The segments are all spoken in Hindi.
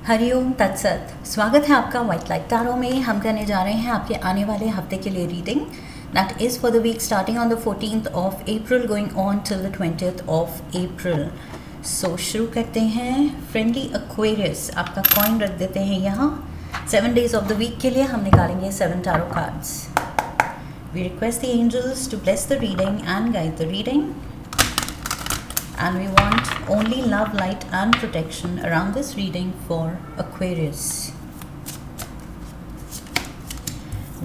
हरिओम तत्सत। स्वागत है आपका वाइट लाइट टैरो में। हम करने जा रहे हैं आपके आने वाले हफ्ते के लिए reading that is for the week starting on the 14th of April going on till the 20th of April. So शुरू करते हैं। फ्रेंडली एक्वेरियस आपका कॉइन रख देते हैं यहाँ। 7 days ऑफ द वीक के लिए हम निकालेंगे 7 tarot cards. We request the angels to bless the reading and guide the reading. And we want only love, light and protection around this reading for Aquarius.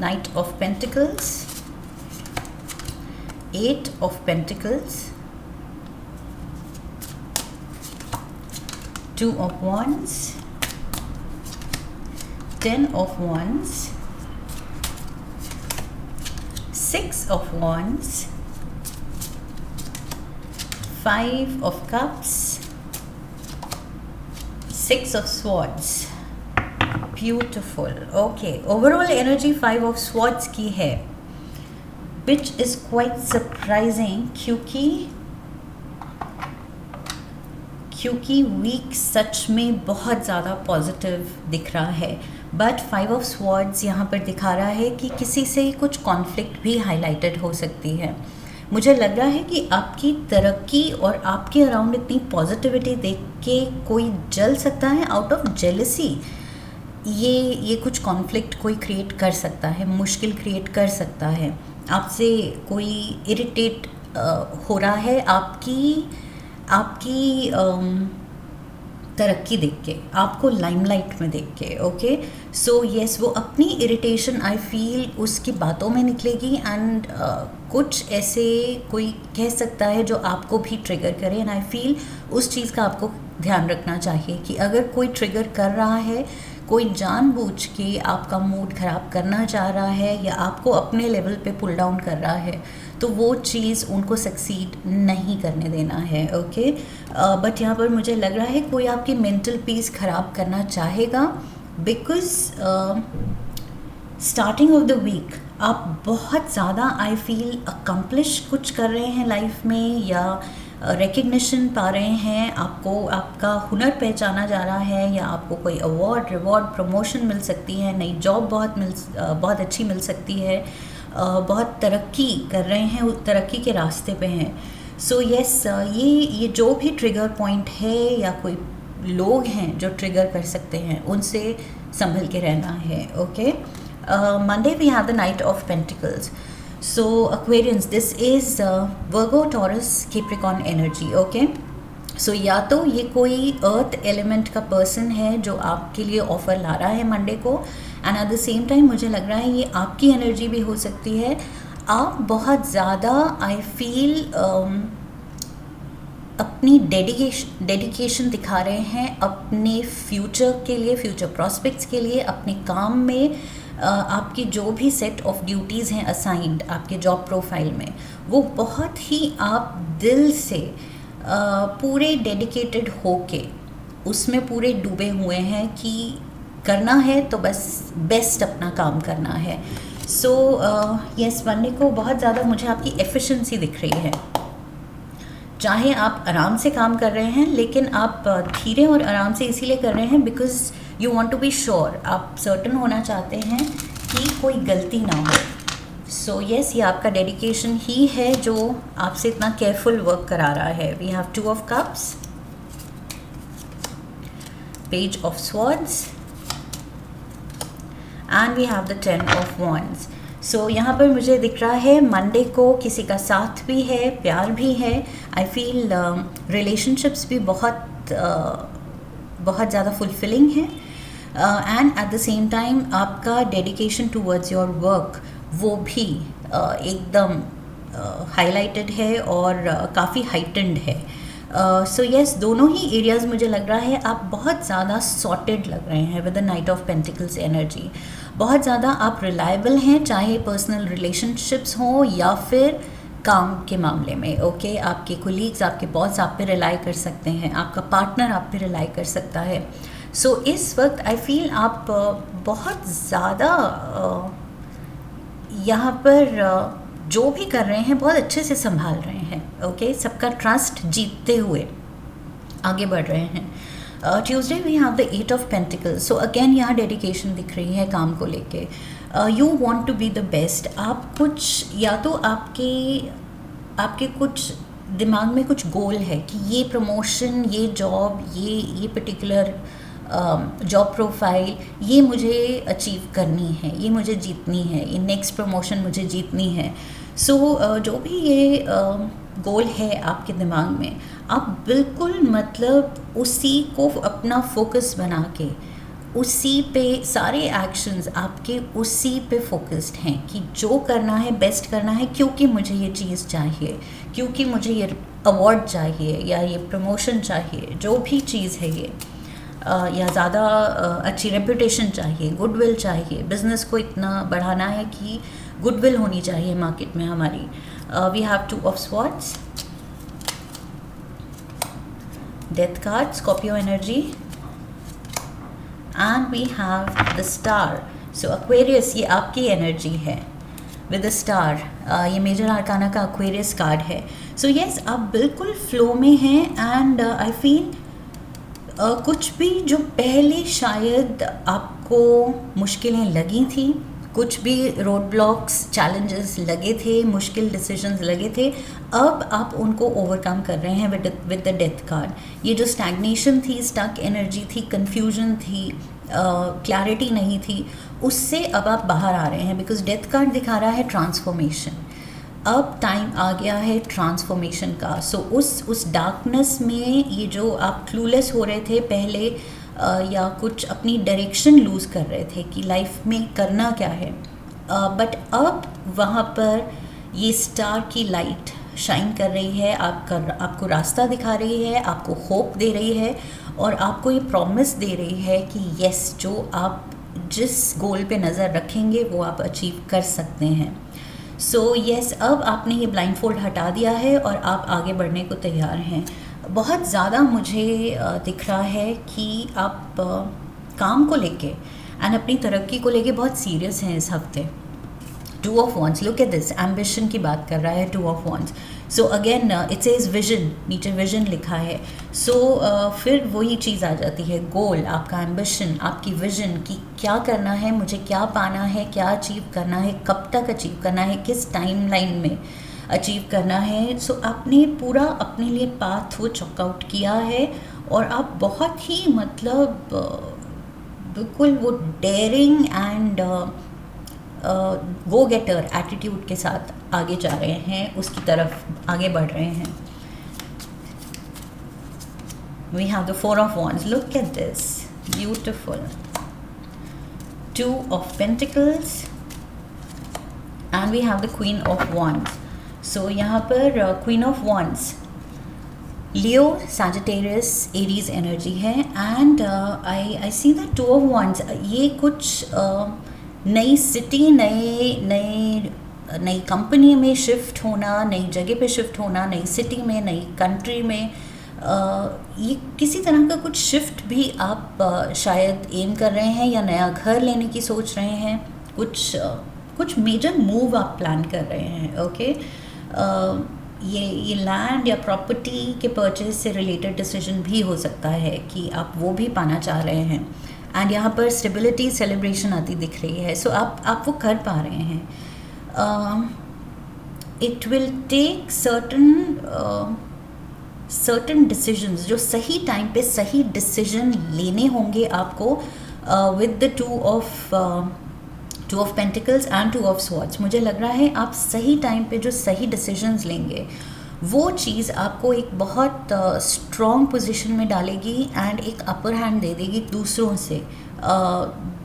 Knight of Pentacles, 8 of Pentacles, 2 of Wands, 10 of Wands, 6 of Wands, 5 of Cups, 6 of Swords. Beautiful. Okay, overall energy 5 of Swords की है, which is quite surprising क्योंकि वीक सच में बहुत ज़्यादा पॉजिटिव दिख रहा है. बट 5 ऑफ स्वॉर्ड्स यहाँ पर दिखा रहा है कि किसी से कुछ कॉन्फ्लिक्ट भी हाईलाइटेड हो सकती है. मुझे लग रहा है कि आपकी तरक्की और आपके अराउंड इतनी पॉजिटिविटी देख के कोई जल सकता है आउट ऑफ जेलसी. ये कुछ कॉन्फ्लिक्ट कोई क्रिएट कर सकता है, मुश्किल क्रिएट कर सकता है. आपसे कोई इरिटेट हो रहा है आपकी तरक्की देख के, आपको लाइमलाइट में देख के. ओके, सो यस, वो अपनी इरिटेशन आई फील उसकी बातों में निकलेगी एंड कुछ ऐसे कोई कह सकता है जो आपको भी ट्रिगर करे. एंड आई फील उस चीज़ का आपको ध्यान रखना चाहिए कि अगर कोई ट्रिगर कर रहा है, कोई जानबूझ के आपका मूड ख़राब करना चाह रहा है या आपको अपने लेवल पे पुल डाउन कर रहा है, तो वो चीज़ उनको सक्सीड नहीं करने देना है. ओके, बट यहाँ पर मुझे लग रहा है कोई आपकी मेंटल पीस ख़राब करना चाहेगा because starting of the week आप बहुत ज़्यादा आई फील अकम्प्लिश कुछ कर रहे हैं लाइफ में, या रिकग्निशन पा रहे हैं, आपको आपका हुनर पहचाना जा रहा है, या आपको कोई अवार्ड, रिवॉर्ड, प्रमोशन मिल सकती है, नई जॉब बहुत अच्छी मिल सकती है, बहुत तरक्की कर रहे हैं, तरक्की के रास्ते पे हैं. सो यस, ये जो भी ट्रिगर पॉइंट है या कोई लोग हैं जो ट्रिगर कर सकते हैं, उनसे संभल के रहना है. Okay, Monday we have the Knight of Pentacles. So Aquarians, this is Virgo, Taurus, Capricorn energy. Okay, so या तो ये कोई अर्थ एलिमेंट का पर्सन है जो आपके लिए ऑफर ला रहा है मंडे को, and at the same time मुझे लग रहा है ये आपकी एनर्जी भी हो सकती है. आप बहुत ज़्यादा आई फील अपनी डेडिकेशन दिखा रहे हैं अपने फ्यूचर के लिए, फ्यूचर प्रॉस्पेक्ट्स के लिए, अपने काम में. आपकी जो भी सेट ऑफ ड्यूटीज़ हैं असाइंड आपके जॉब प्रोफाइल में, वो बहुत ही आप दिल से पूरे डेडिकेटेड होके उसमें पूरे डूबे हुए हैं कि करना है तो बस बेस्ट अपना काम करना है. सो यस, मंडे को बहुत ज़्यादा मुझे आपकी एफिशिएंसी दिख रही है. चाहे आप आराम से काम कर रहे हैं, लेकिन आप धीरे और आराम से इसीलिए कर रहे हैं because you want to be sure, आप सर्टन होना चाहते हैं कि कोई गलती ना हो. सो यस, ये आपका डेडिकेशन ही है जो आपसे इतना केयरफुल वर्क करा रहा है. We have 2 of Cups, Page of Swords and we have the 10 of Wands. So यहाँ पर मुझे दिख रहा है मंडे को किसी का साथ भी है, प्यार भी है. आई फील रिलेशनशिप्स भी बहुत ज़्यादा फुलफिलिंग है, and at the same time आपका डेडिकेशन टूवर्ड्स योर वर्क वो भी एकदम हाईलाइटेड है और काफ़ी हाइटेंड है. सो यस, दोनों ही एरियाज़ मुझे लग रहा है आप बहुत ज़्यादा सॉर्टेड लग रहे हैं with the knight of pentacles energy. बहुत ज़्यादा आप रिलायबल हैं, चाहे पर्सनल रिलेशनशिप्स हों या फिर काम के मामले में. ओके, आपके कोलीग्स, आपके बॉस आप पे रिलाई कर सकते हैं, आपका पार्टनर आप पे रिलाई कर सकता है. सो इस वक्त आई फील आप बहुत ज़्यादा यहाँ पर जो भी कर रहे हैं बहुत अच्छे से संभाल रहे हैं. ओके, सबका ट्रस्ट जीतते हुए आगे बढ़ रहे हैं. Tuesday we have the 8 of pentacles. So again यहाँ डेडिकेशन दिख रही है काम को लेके. You want to be the best. आप कुछ या तो आपके कुछ दिमाग में कुछ गोल है कि ये प्रमोशन, ये जॉब, ये पर्टिकुलर जॉब प्रोफाइल, ये मुझे अचीव करनी है, ये मुझे जीतनी है, ये नेक्स्ट प्रमोशन मुझे जीतनी है. सो जो भी ये गोल है आपके दिमाग में, आप बिल्कुल मतलब उसी को अपना फोकस बना के उसी पे सारे एक्शंस आपके उसी पे फोकस्ड हैं कि जो करना है बेस्ट करना है, क्योंकि मुझे ये चीज़ चाहिए, क्योंकि मुझे ये अवार्ड चाहिए या ये प्रमोशन चाहिए, जो भी चीज़ है ये, या ज़्यादा अच्छी रेपुटेशन चाहिए, गुडविल चाहिए, बिज़नेस को इतना बढ़ाना है कि गुडविल होनी चाहिए मार्केट में हमारी. We have 2 of swords, death card, Scorpio energy, and we have the star. So Aquarius, ये आपकी एनर्जी है विद द स्टार. ये मेजर आर्काना का एक्वेरियस कार्ड है. सो यस, आप बिल्कुल फ्लो में हैं. एंड आई फील कुछ भी जो पहले शायद आपको मुश्किलें लगी थी, कुछ भी रोड ब्लॉक्स, चैलेंजेस लगे थे, मुश्किल डिसीजंस लगे थे, अब आप उनको ओवरकम कर रहे हैं विद द डेथ कार्ड. ये जो स्टैग्नेशन थी, स्टक एनर्जी थी, कन्फ्यूजन थी, क्लैरिटी नहीं थी, उससे अब आप बाहर आ रहे हैं. बिकॉज डेथ कार्ड दिखा रहा है ट्रांसफॉर्मेशन. अब टाइम आ गया है ट्रांसफॉर्मेशन का. सो उस डार्कनेस में ये जो आप क्लूलेस हो रहे थे पहले, या कुछ अपनी डायरेक्शन लूज़ कर रहे थे कि लाइफ में करना क्या है, बट अब वहाँ पर ये स्टार की लाइट शाइन कर रही है, आपको रास्ता दिखा रही है, आपको होप दे रही है, और आपको ये प्रॉमिस दे रही है कि यस, जो आप जिस गोल पे नज़र रखेंगे वो आप अचीव कर सकते हैं. सो यस, अब आपने ये ब्लाइंडफोल्ड हटा दिया है और आप आगे बढ़ने को तैयार हैं. बहुत ज़्यादा मुझे दिख रहा है कि आप काम को लेके एंड अपनी तरक्की को लेके बहुत सीरियस हैं इस हफ्ते. 2 of wands, look at this, ambition की बात कर रहा है 2 of wands. So again it says vision, नीचे विजन लिखा है. सो फिर वही चीज़ आ जाती है, गोल, आपका एम्बिशन, आपकी विजन कि क्या करना है, मुझे क्या पाना है, क्या अचीव करना है, कब तक अचीव करना है, किस टाइमलाइन में अचीव करना है. सो आपने पूरा अपने लिए पाथ वो चॉकआउट किया है, और आप बहुत ही मतलब बिल्कुल वो daring and go getter attitude के साथ आगे जा रहे हैं, उसकी तरफ आगे बढ़ रहे हैं. We have the 4 of wands, look at this, beautiful. 2 of pentacles, and we have the queen of wands. So यहाँ पर queen of wands Leo, Sagittarius, Aries energy है. And I see the 2 of wands, ये कुछ नई सिटी, नई कंपनी में शिफ्ट होना, नई जगह पे शिफ्ट होना, नई सिटी में, नई कंट्री में, ये किसी तरह का कुछ शिफ्ट भी आप शायद एम कर रहे हैं, या नया घर लेने की सोच रहे हैं, कुछ मेजर मूव आप प्लान कर रहे हैं. ओके, ये लैंड या प्रॉपर्टी के परचेज से रिलेटेड डिसीजन भी हो सकता है कि आप वो भी पाना चाह रहे हैं. एंड यहाँ पर स्टेबिलिटी, सेलिब्रेशन आती दिख रही है. सो आप वो कर पा रहे हैं. It will take certain decisions, जो सही टाइम पे सही डिसीजन लेने होंगे आपको, with the 2 of pentacles and 2 of swords. मुझे लग रहा है आप सही टाइम पे जो सही डिसीजंस लेंगे, वो चीज़ आपको एक बहुत स्ट्रॉन्ग पोजीशन में डालेगी एंड एक अपर हैंड दे देगी दूसरों से.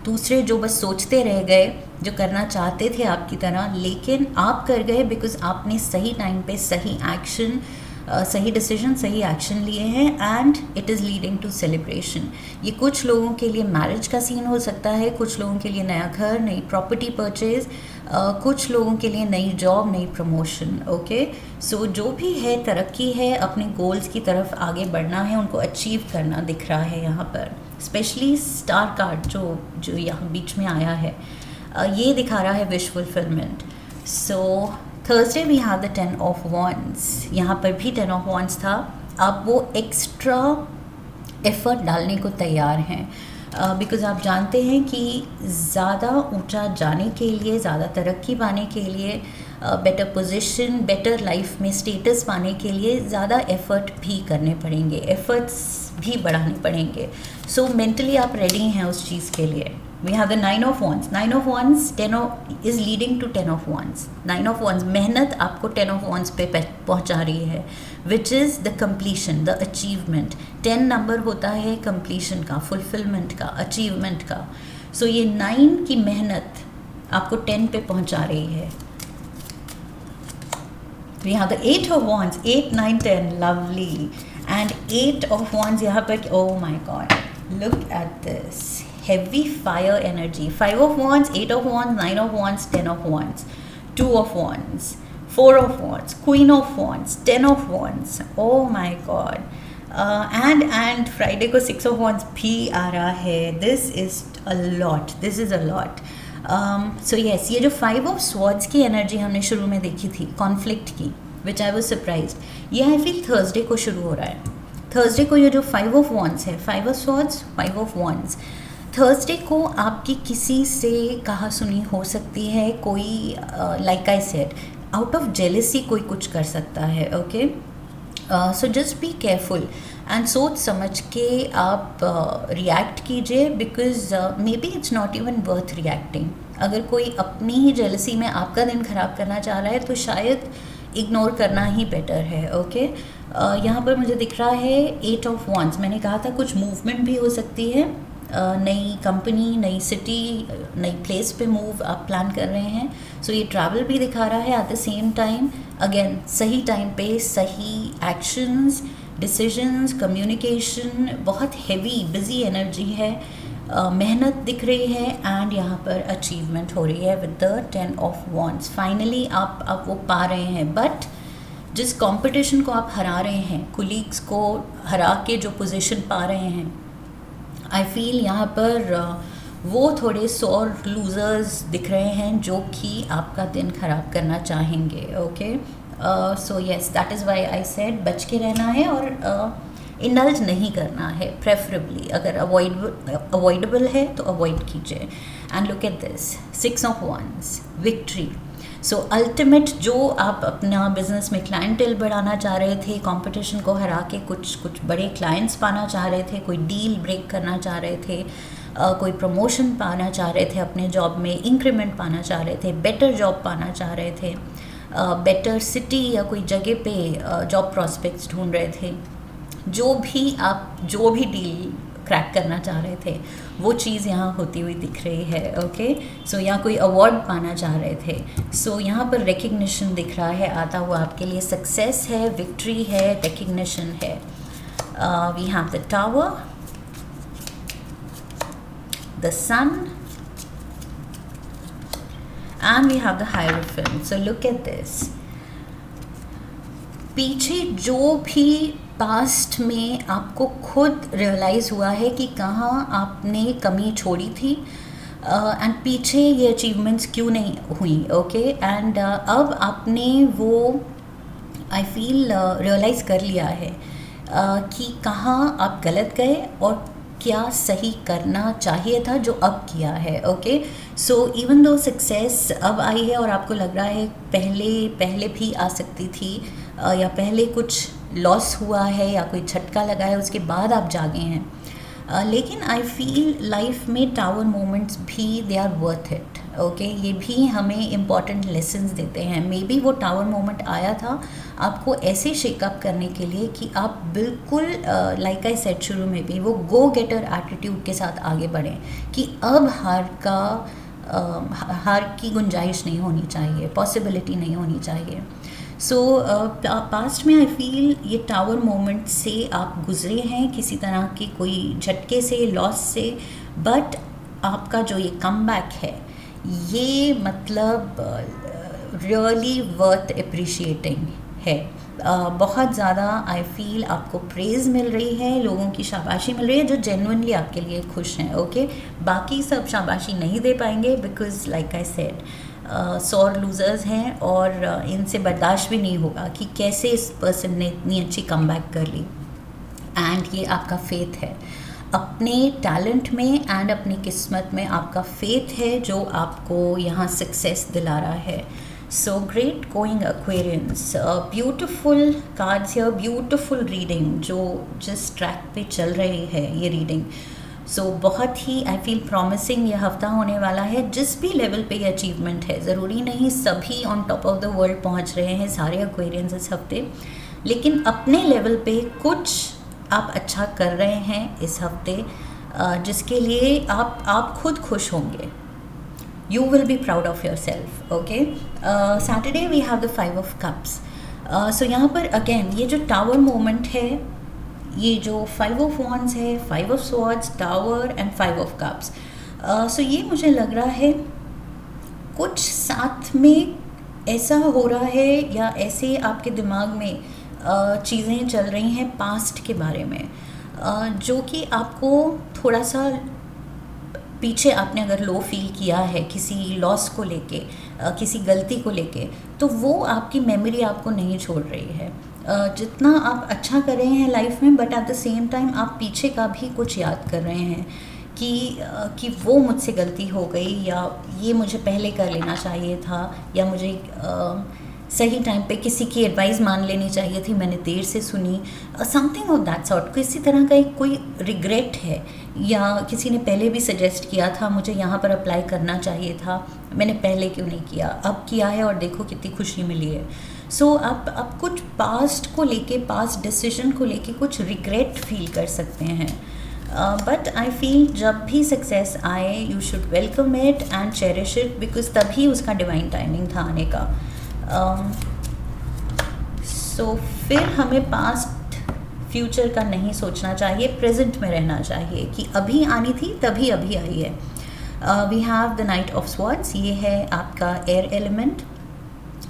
दूसरे जो बस सोचते रह गए, जो करना चाहते थे आपकी तरह, लेकिन आप कर गए बिकॉज आपने सही टाइम पे सही एक्शन, सही डिसीजन, सही एक्शन लिए हैं, and it is leading to celebration. ये कुछ लोगों के लिए मैरिज का सीन हो सकता है, कुछ लोगों के लिए नया घर, नई प्रॉपर्टी परचेज, कुछ लोगों के लिए नई जॉब, नई प्रमोशन. ओके, सो जो भी है तरक्की है, अपने गोल्स की तरफ आगे बढ़ना है, उनको अचीव करना दिख रहा है यहाँ पर. स्पेशली स्टार कार्ड जो यहाँ बीच में आया है, ये दिखा रहा है wish fulfilment. So Thursday we have the 10 of wands. यहाँ पर भी 10 ऑफ वॉन्ड्स था. अब वो एक्स्ट्रा एफ़र्ट डालने को तैयार हैं, बिकॉज़ आप जानते हैं कि ज़्यादा ऊंचा जाने के लिए, ज़्यादा तरक्की पाने के लिए, बेटर पोजीशन, बेटर लाइफ में स्टेटस पाने के लिए ज़्यादा एफ़र्ट भी करने पड़ेंगे, एफ़र्ट्स भी बढ़ाने पड़ेंगे. सो मेंटली आप रेडी हैं उस चीज़ के लिए. We have the 9 of Wands. 9 of Wands is leading to 10 of Wands. 9 of Wands, मेहनत आपको 10 of Wands पे पहुंचा रही है, which is the completion, the achievement. 10 number होता है completion का, fulfillment का, achievement का. So ये 9 की मेहनत आपको 10 पे पहुंचा रही है. We have the 8 of Wands, 8, 9, 10, lovely. And 8 of Wands यहाँ पर, oh my God, look at this. Heavy fire energy. 5 of Wands, 8 of Wands, 9 of Wands, 10 of Wands, 2 of Wands, 4 of Wands, Queen of Wands, 10 of Wands. Oh my God. And Friday को 6 of Wands भी आ रहा है. This is a lot. This is a lot. So yes, ये जो 5 of Swords की एनर्जी हमने शुरू में देखी थी कॉन्फ्लिक्ट की, which I was surprised, ये I feel थर्सडे को शुरू हो रहा है. थर्सडे को ये जो 5 of Wands है, 5 of Swords, 5 of Wands, Thursday को आपकी किसी से कहा सुनी हो सकती है. कोई like I said, out of jealousy कोई कुछ कर सकता है. Okay, so just be careful and सोच समझ के आप रिएक्ट कीजिए, because may be it's not even worth reacting. अगर कोई अपनी ही जेलेसी में आपका दिन ख़राब करना चाह रहा है तो शायद इग्नोर करना ही बेटर है. ओके, यहाँ पर मुझे दिख रहा है 8 ऑफ Wands. मैंने कहा था कुछ मूवमेंट भी हो सकती है, नई कंपनी, नई सिटी, नई प्लेस पे मूव आप प्लान कर रहे हैं. सो ये ट्रैवल भी दिखा रहा है. At the same time again सही टाइम पे सही एक्शंस, डिसीजंस, कम्युनिकेशन, बहुत हैवी बिजी एनर्जी है. मेहनत दिख रही है एंड यहाँ पर अचीवमेंट हो रही है with the 10 of Wands. Finally आप वो पा रहे हैं. बट जिस कंपटीशन को आप हरा रहे हैं, कुलीग्स को हरा के जो पोजीशन पा रहे हैं, आई फील यहाँ पर वो थोड़े सौर लूज़र्स दिख रहे हैं जो कि आपका दिन ख़राब करना चाहेंगे. Okay, so yes, that is why I said बच के रहना है और इंडल्ज नहीं करना है. प्रेफरेबली अगर अवॉइडेबल है तो अवॉइड कीजिए. And look at this 6 of Wands, victory. So ultimate जो आप अपना बिजनेस में क्लाइंटेल बढ़ाना चाह रहे थे, कंपटीशन को हरा के कुछ बड़े क्लाइंट्स पाना चाह रहे थे, कोई डील ब्रेक करना चाह रहे थे, कोई प्रमोशन पाना चाह रहे थे, अपने जॉब में इंक्रीमेंट पाना चाह रहे थे, बेटर जॉब पाना चाह रहे थे, बेटर सिटी या कोई जगह पे जॉब प्रॉस्पेक्ट्स ढूंढ रहे थे, जो भी डील क्रैक करना चाह रहे थे, वो चीज़ यहाँ होती हुई दिख रही है. ओके, सो यहाँ कोई अवार्ड पाना चाह रहे थे. सो यहाँ पर रिकग्निशन दिख रहा है आता हुआ आपके लिए. सक्सेस है, विक्ट्री है, रिकग्निशन है. We have the tower, the sun, and we have the hierophant. So look at this. पीछे जो भी पास्ट में आपको खुद रियलाइज़ हुआ है कि कहाँ आपने कमी छोड़ी थी एंड पीछे ये अचीवमेंट्स क्यों नहीं हुई. ओके, एंड अब आपने वो आई फील रियलाइज़ कर लिया है कि कहाँ आप गलत गए और क्या सही करना चाहिए था जो अब किया है. Okay, so even though success अब आई है और आपको लग रहा है पहले भी आ सकती थी या पहले कुछ लॉस हुआ है या कोई झटका लगा है, उसके बाद आप जागे हैं. लेकिन आई फील लाइफ में टावर मोमेंट्स भी they are worth it. Okay, ये भी हमें इम्पॉर्टेंट लेसन्स देते हैं. मे बी वो टावर मोमेंट आया था आपको ऐसे शेकअप करने के लिए कि आप बिल्कुल लाइक आई सेड शुरू में भी वो गो गेटर एटीट्यूड के साथ आगे बढ़ें कि अब हार की गुंजाइश नहीं होनी चाहिए, पॉसिबिलिटी नहीं होनी चाहिए. सो पास्ट में आई फील ये टावर मोमेंट से आप गुजरे हैं किसी तरह के कोई झटके से, लॉस से, बट आपका जो ये कमबैक है ये मतलब रियली वर्थ अप्रिशिएटिंग है. बहुत ज़्यादा आई फील आपको प्रेज़ मिल रही है, लोगों की शाबाशी मिल रही है जो जेन्युइनली आपके लिए खुश हैं. ओके, बाकी सब शाबाशी नहीं दे पाएंगे बिकॉज लाइक आई सेड सौर लूज़र्स हैं और इनसे बर्दाश्त भी नहीं होगा कि कैसे इस पर्सन ने इतनी अच्छी कमबैक कर ली. एंड ये आपका फेथ है अपने टैलेंट में एंड अपनी किस्मत में, आपका फेथ है जो आपको यहाँ सक्सेस दिला रहा है. So great going Aquarians. Beautiful cards here, beautiful reading जो जिस ट्रैक पे चल रही है ये रीडिंग. सो बहुत ही आई फील प्रॉमिसिंग ये हफ्ता होने वाला है. जिस भी लेवल पे ये अचीवमेंट है, ज़रूरी नहीं सभी on top of the world पहुंच रहे हैं सारे एक्वेरियंस इस हफ्ते, लेकिन अपने लेवल पे कुछ आप अच्छा कर रहे हैं इस हफ्ते, जिसके लिए आप खुद खुश होंगे. You will be proud of yourself. Okay, Saturday we have the 5 of cups. So यहाँ पर अगेन ये जो टावर मोमेंट है, ये जो 5 ऑफ वॉन्ड्स है, 5 of swords, tower and 5 of cups. So ये मुझे लग रहा है कुछ साथ में ऐसा हो रहा है या ऐसे आपके दिमाग में चीज़ें चल रही हैं पास्ट के बारे में, जो कि आपको थोड़ा सा पीछे आपने अगर लो फील किया है किसी लॉस को लेके, किसी गलती को लेके, तो वो आपकी मेमोरी आपको नहीं छोड़ रही है. जितना आप अच्छा कर रहे हैं लाइफ में, but at the same time आप पीछे का भी कुछ याद कर रहे हैं कि वो मुझसे गलती हो गई, या ये मुझे पहले कर लेना चाहिए था, या मुझे सही टाइम पे किसी की एडवाइस मान लेनी चाहिए थी, मैंने देर से सुनी. Something of that sort. किसी तरह का एक कोई रिग्रेट है, या किसी ने पहले भी सजेस्ट किया था मुझे यहाँ पर अप्लाई करना चाहिए था, मैंने पहले क्यों नहीं किया, अब किया है और देखो कितनी खुशी मिली है. सो आप कुछ पास्ट को लेके, पास्ट डिसीजन को लेके कुछ रिग्रेट फील कर सकते हैं. बट आई फील जब भी सक्सेस आए you should welcome it and cherish it, because तभी उसका डिवाइन टाइमिंग था आने का. सो फिर हमें पास्ट फ्यूचर का नहीं सोचना चाहिए, प्रेजेंट में रहना चाहिए कि अभी आनी थी तभी अभी आई है. We have the knight of swords, ये है आपका air element.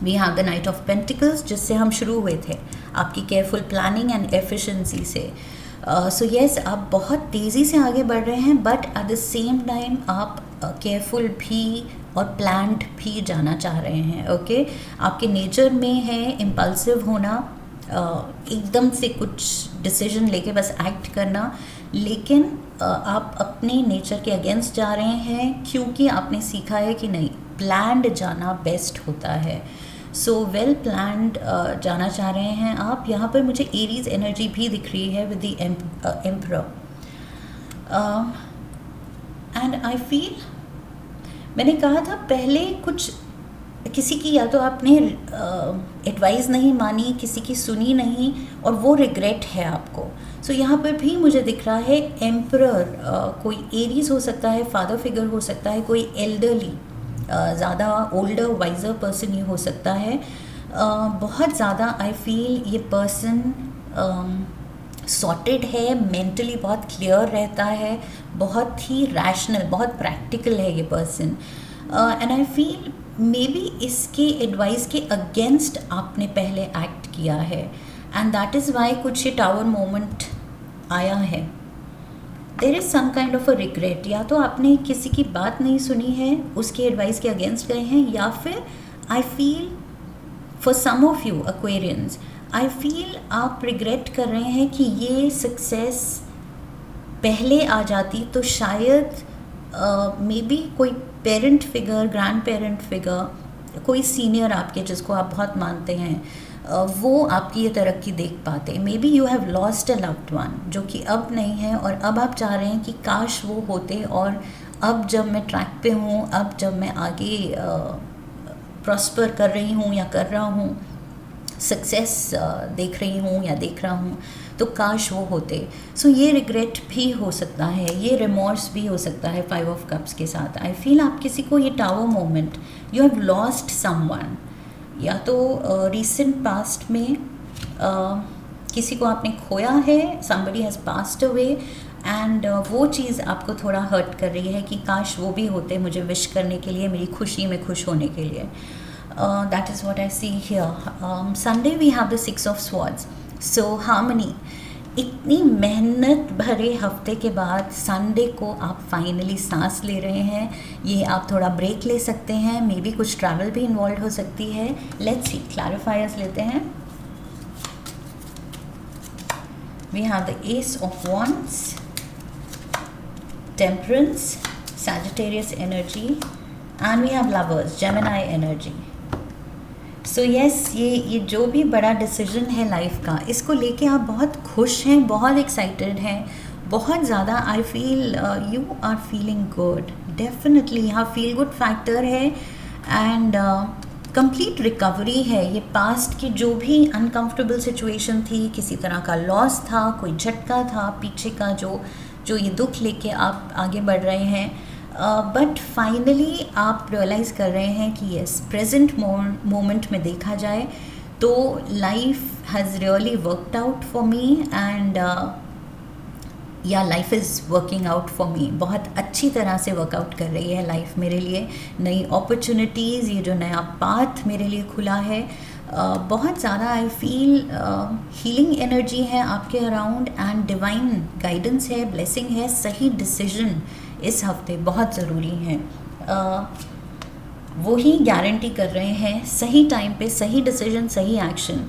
We have the knight of pentacles, जिससे हम शुरू हुए थे, आपकी केयरफुल प्लानिंग एंड एफिशिएंसी से. सो येस, आप बहुत तेज़ी से आगे बढ़ रहे हैं, but at the same time आप केयरफुल भी और प्लान्ड भी जाना चाह रहे हैं. ओके, आपके नेचर में है इम्पल्सिव होना, एकदम से कुछ डिसीजन लेके बस एक्ट करना, लेकिन आप अपने नेचर के अगेंस्ट जा रहे हैं क्योंकि आपने सीखा है कि नहीं, प्लान्ड जाना बेस्ट होता है. सो वेल प्लान्ड जाना चाह रहे हैं आप. यहाँ पर मुझे एरीज एनर्जी भी दिख रही है with the emperor. And I feel, मैंने कहा था पहले कुछ किसी की या तो आपने एडवाइस नहीं मानी, किसी की सुनी नहीं, और वो रिग्रेट है आपको. सो यहाँ पर भी मुझे दिख रहा है एम्परर, कोई एरीज हो सकता है, फादर फिगर हो सकता है, कोई एल्डरली, ज़्यादा ओल्डर वाइजर पर्सन ये हो सकता है. बहुत ज़्यादा आई फील ये पर्सन सॉर्टेड है, मेंटली बहुत क्लियर रहता है, बहुत ही रैशनल, बहुत प्रैक्टिकल है ये person. And I feel may be इसके एडवाइस के अगेंस्ट आपने पहले एक्ट किया है, एंड दैट इज़ वाई कुछ ये टावर मोमेंट आया है. There is some kind of a regret. या तो आपने किसी की बात नहीं सुनी है, उसके एडवाइस के अगेंस्ट गए हैं, या फिर I feel for some of you Aquarians, I feel आप रिग्रेट कर रहे हैं कि ये सक्सेस पहले आ जाती तो शायद मे बी कोई parent figure, grand parent figure, कोई सीनियर आपके जिसको आप बहुत मानते हैं, वो आपकी ये तरक्की देख पाते. May be you have lost a loved one जो कि अब नहीं है, और अब आप चाह रहे हैं कि काश वो होते, और अब जब मैं ट्रैक पे हूँ, अब जब मैं आगे प्रॉस्पर कर रही हूँ या कर रहा हूँ, सक्सेस देख रही हूँ या देख रहा हूँ, तो काश वो होते. सो ये रिग्रेट भी हो सकता है, ये रिमोर्स भी हो सकता है 5 ऑफ कप्स के साथ. आई फील आप किसी को ये tower moment, you have lost someone, या तो रिसेंट पास्ट में किसी को आपने खोया है, somebody has passed away, and वो चीज़ आपको थोड़ा हर्ट कर रही है कि काश वो भी होते मुझे विश करने के लिए, मेरी खुशी में खुश होने के लिए. That is what I see here. Sunday we have the 6 of swords. So harmony. इतनी मेहनत भरे हफ्ते के बाद संडे को आप फाइनली सांस ले रहे हैं. ये आप थोड़ा ब्रेक ले सकते हैं, मे बी कुछ ट्रैवल भी इन्वॉल्व हो सकती है. लेट्स सी, क्लैरिफायर्स लेते हैं. we have the Ace of Wands, Temperance, Sagittarius energy, and we have Lovers, Gemini energy. So yes, ये जो भी बड़ा डिसीजन है लाइफ का, इसको लेके आप बहुत खुश हैं, बहुत एक्साइटेड हैं, बहुत ज़्यादा. I feel you are feeling good. Definitely यहाँ फील गुड फैक्टर है एंड कंप्लीट रिकवरी है. ये पास्ट की जो भी अनकंफर्टेबल सिचुएशन थी, किसी तरह का लॉस था, कोई झटका था पीछे का, जो ये दुख लेके आप आगे बढ़ रहे हैं, बट फाइनली आप रियलाइज़ कर रहे हैं कि यस, प्रेजेंट मोमेंट में देखा जाए तो life has really worked out for me and या life is working out for me. बहुत अच्छी तरह से वर्कआउट कर रही है लाइफ मेरे लिए. नई अपॉर्चुनिटीज़, ये जो नया पाथ मेरे लिए खुला है, बहुत ज़्यादा आई फील हीलिंग एनर्जी है आपके अराउंड एंड डिवाइन गाइडेंस है, ब्लेसिंग है. सही डिसीजन इस हफ्ते बहुत ज़रूरी हैं. वो ही गारंटी कर रहे हैं सही टाइम पे सही डिसीजन, सही एक्शन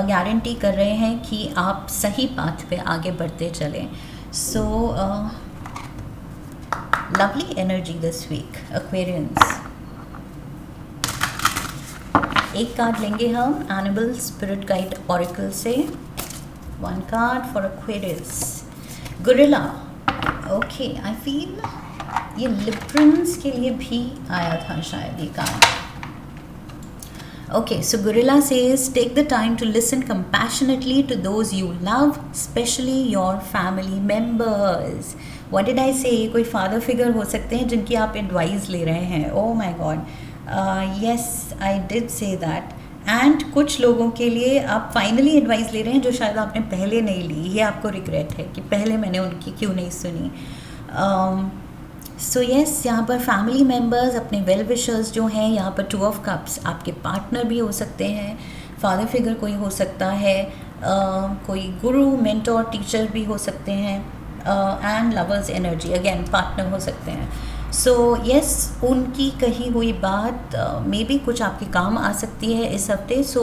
गारंटी कर रहे हैं कि आप सही पाथ पे आगे बढ़ते चलें. So lovely energy this week Aquarians. एक कार्ड लेंगे हम एनिमल स्पिरिट गाइड ऑरिकल से. One card for Aquarius, gorilla. Okay, I feel ये लिब्रंस के लिए भी आया था शायद ये card. Okay, so gorilla says take the time to listen compassionately to those you love, specially your family members. What did I say? कोई फादर फिगर हो सकते हैं जिनकी आप एडवाइस ले रहे हैं. Oh my God, yes I did say that. And कुछ लोगों के लिए आप फाइनली एडवाइस ले रहे हैं जो शायद आपने पहले नहीं ली. ये आपको रिग्रेट है कि पहले मैंने उनकी क्यों नहीं सुनी. सो यस, यहाँ पर फैमिली मेम्बर्स, अपने वेल विशर्स जो हैं, यहाँ पर 2 ऑफ कप्स आपके पार्टनर भी हो सकते हैं, फादर फिगर कोई हो सकता है, कोई गुरु, मेंटोर, टीचर भी हो सकते हैं, and lovers energy again partner हो सकते हैं. सो यस, उनकी कही हुई बात मे बी कुछ आपके काम आ सकती है इस हफ्ते. सो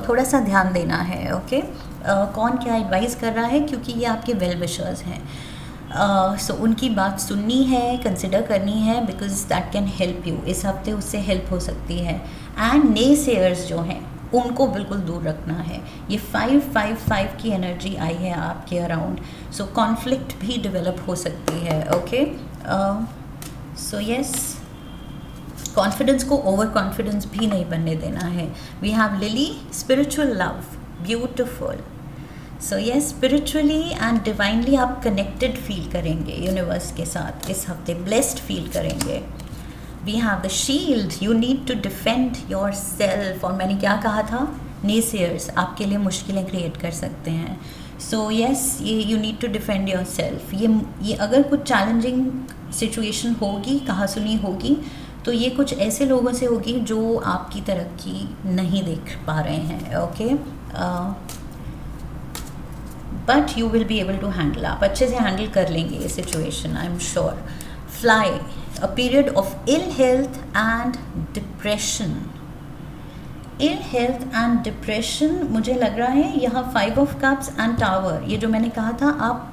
थोड़ा सा ध्यान देना है. ओके, कौन क्या एडवाइस कर रहा है, क्योंकि ये आपके वेल विशर्स हैं. सो उनकी बात सुननी है, कंसिडर करनी है, because that can help you. इस हफ्ते उससे हेल्प हो सकती है. एंड नेसेयर्स जो हैं उनको बिल्कुल दूर रखना है. ये 555 की एनर्जी आई है आपके अराउंड. सो कॉन्फ्लिक्ट भी डेवलप हो सकती है. ओके, सो यस, कॉन्फिडेंस को ओवर कॉन्फिडेंस भी नहीं बनने देना है. We have lily, spiritual love, beautiful. So yes, spiritually and divinely आप कनेक्टेड फील करेंगे यूनिवर्स के साथ इस हफ्ते, ब्लेस्ड फील करेंगे. We have the shield, you need to defend yourself. और मैंने क्या कहा था, नेसेयर्स आपके लिए मुश्किलें क्रिएट कर सकते हैं. सो यस, ये you need to defend yourself. ये अगर कुछ चैलेंजिंग सिचुएशन होगी, कहा सुनी होगी, तो ये कुछ ऐसे लोगों से होगी जो आपकी तरक्की नहीं देख पा रहे हैं. Okay, but you will be able to handle. आप अच्छे से हैंडल कर लेंगे ये situation, I am sure. Fly, a period of ill health and depression. Ill health and depression मुझे लग रहा है यहाँ 5 ऑफ कप्स एंड टावर. ये जो मैंने कहा था, आप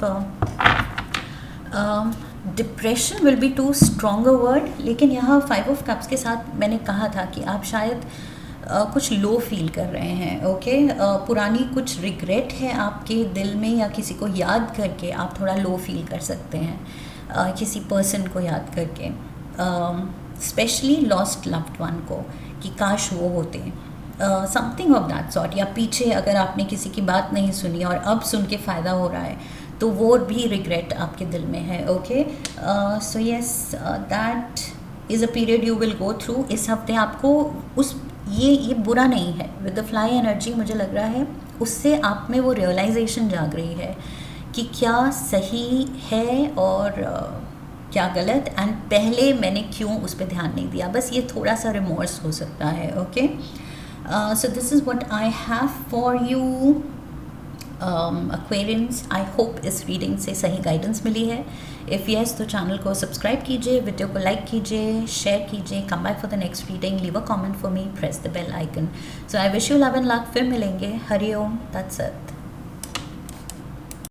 depression will be too stronger word, लेकिन यहाँ 5 ऑफ कप्स के साथ मैंने कहा था कि आप शायद कुछ लो फील कर रहे हैं. ओके, पुरानी कुछ रिग्रेट है आपके दिल में, या किसी को याद करके आप थोड़ा लो फील कर सकते हैं, किसी पर्सन को याद करके, स्पेशली लॉस्ट लव्ड वन को, कि काश वो होते, समथिंग ऑफ दैट सॉर्ट. या पीछे अगर आपने किसी की बात नहीं सुनी और अब सुन के फ़ायदा हो रहा है, तो वो भी रिग्रेट आपके दिल में है. Okay, so yes, that is a period you will go through. इस हफ्ते आपको उस ये बुरा नहीं है. विद द फ्लाई एनर्जी मुझे लग रहा है उससे आप में वो रियलाइजेशन जाग रही है कि क्या सही है और क्या गलत, एंड पहले मैंने क्यों उस पर ध्यान नहीं दिया. बस ये थोड़ा सा रिमोर्स हो सकता है. Okay, so this is what I have for you Aquarians. I hope इस रीडिंग से सही गाइडेंस मिली है. इफ़ येस, तो चैनल को सब्सक्राइब कीजिए, वीडियो को लाइक कीजिए, शेयर कीजिए. Come back for the next reading, leave a comment for me, press the bell icon. So I wish you love and luck. फिर मिलेंगे. हरि ओम तत्सत.